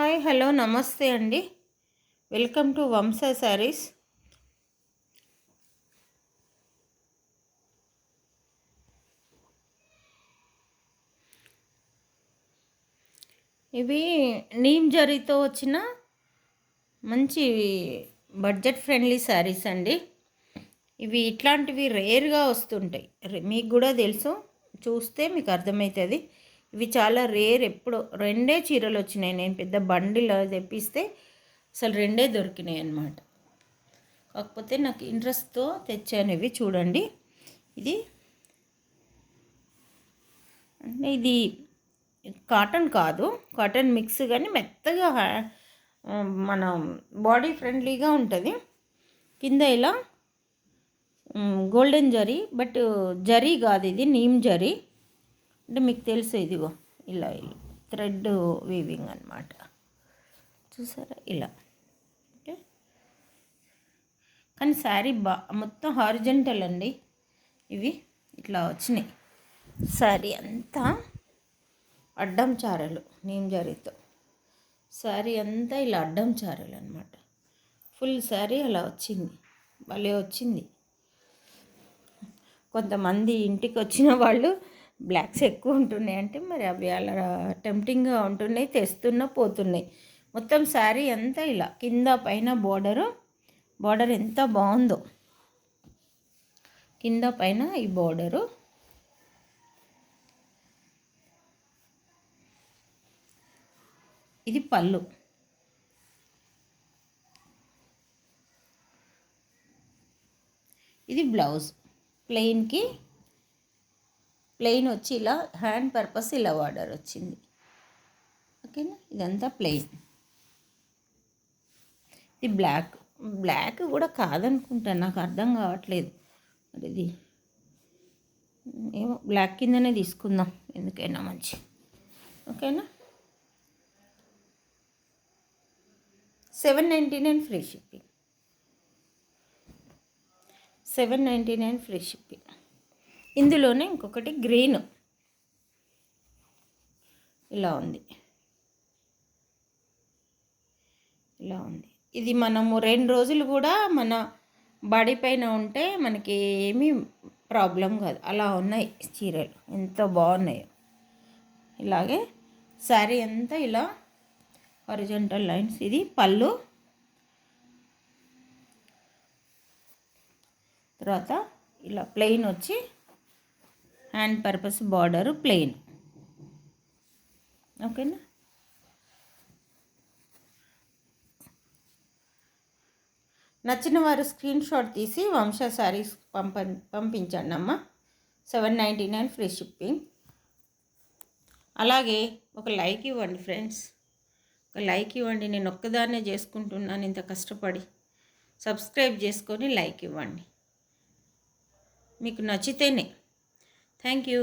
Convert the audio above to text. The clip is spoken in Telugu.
హాయ్ హలో నమస్తే అండి. వెల్కమ్ టు వంశ శారీస్. ఇవి నీమ్ జరీతో వచ్చిన మంచి బడ్జెట్ ఫ్రెండ్లీ శారీస్ అండి. ఇవి ఇట్లాంటివి రేర్గా వస్తుంటాయి. మీకు కూడా తెలుసు, చూస్తే మీకు అర్థమవుతుంది. ఇవి చాలా రేర్. ఎప్పుడో రెండే చీరలు వచ్చినాయి. నేను పెద్ద బండిలో తెప్పిస్తే అసలు రెండే దొరికినాయి అన్నమాట. కాకపోతే నాకు ఇంట్రెస్ట్తో తెచ్చాను. ఇవి చూడండి. ఇది కాటన్ కాదు, కాటన్ మిక్స్, కానీ మెత్తగా మన బాడీ ఫ్రెండ్లీగా ఉంటుంది. కింద ఇలా గోల్డెన్ జరీ, బట్ జరీ కాదు, ఇది నీమ్ జరీ. అంటే మీకు తెలుసు, ఇదిగో ఇలా థ్రెడ్ వీవింగ్ అన్నమాట. చూసారా ఇలా. ఓకే, కానీ శారీ మొత్తం హారిజెంటల్ అండి. ఇవి ఇట్లా వచ్చినాయి. శారీ అంతా అడ్డం చారలు, నీమ్ జరీతో శారీ అంతా ఇలా అడ్డం చారలు అనమాట. ఫుల్ శారీ అలా వచ్చింది, భలే వచ్చింది. కొంతమంది ఇంటికి వచ్చిన వాళ్ళు బ్లాక్స్ ఎక్కువ ఉంటున్నాయి అంటే, మరి అవి అలా టెంప్టింగ్గా ఉంటున్నాయి, తెస్తున్నా పోతున్నాయి. మొత్తం శారీ అంతా ఇలా కింద పైన బార్డర్ ఎంత బాగుందో. కింద పైన ఈ బార్డరు, ఇది పళ్ళు. ఇది బ్లౌజ్. ప్లెయిన్ వచ్చి ఇలా హ్యాండ్ పర్పస్ ఇలా బార్డర్ వచ్చింది. ఓకేనా, ఇదంతా ప్లెయిన్. ఇది బ్లాక్ కూడా కాదనుకుంటాను, నాకు అర్థం కావట్లేదు. మరి ఇది ఏమో, బ్లాక్ కిందనే తీసుకుందాం, ఎందుకైనా మంచి. ఓకేనా, 799 ఫ్రీ షిప్పింగ్. 799 free shipping. ఇందులోనే ఇంకొకటి గ్రీన్ ఇలా ఉంది. ఇది మనము 2 రోజులు కూడా మన బాడీ పైన ఉంటే మనకి ఏమీ ప్రాబ్లం కాదు. అలా ఉన్నాయి చీరలు, ఎంత బాగున్నాయో. ఇలాగే శారీ అంతా ఇలా హారిజంటల్ లైన్స్. ఇది పళ్ళు. తర్వాత ఇలా ప్లెయిన్ వచ్చి హ్యాండ్ పర్పస్ బార్డరు ప్లెయిన్. ఓకేనా, నచ్చిన వారు స్క్రీన్ షాట్ తీసి వంశ శారీస్ పంపించండి అమ్మ. 799 ఫ్రీ షిప్పింగ్. అలాగే ఒక లైక్ ఇవ్వండి ఫ్రెండ్స్, ఒక లైక్ ఇవ్వండి. నేను ఒక్కదాన్నే చేసుకుంటున్నాను ఇంత కష్టపడి. సబ్స్క్రైబ్ చేసుకొని లైక్ ఇవ్వండి, మీకు నచ్చితేనే. Thank you.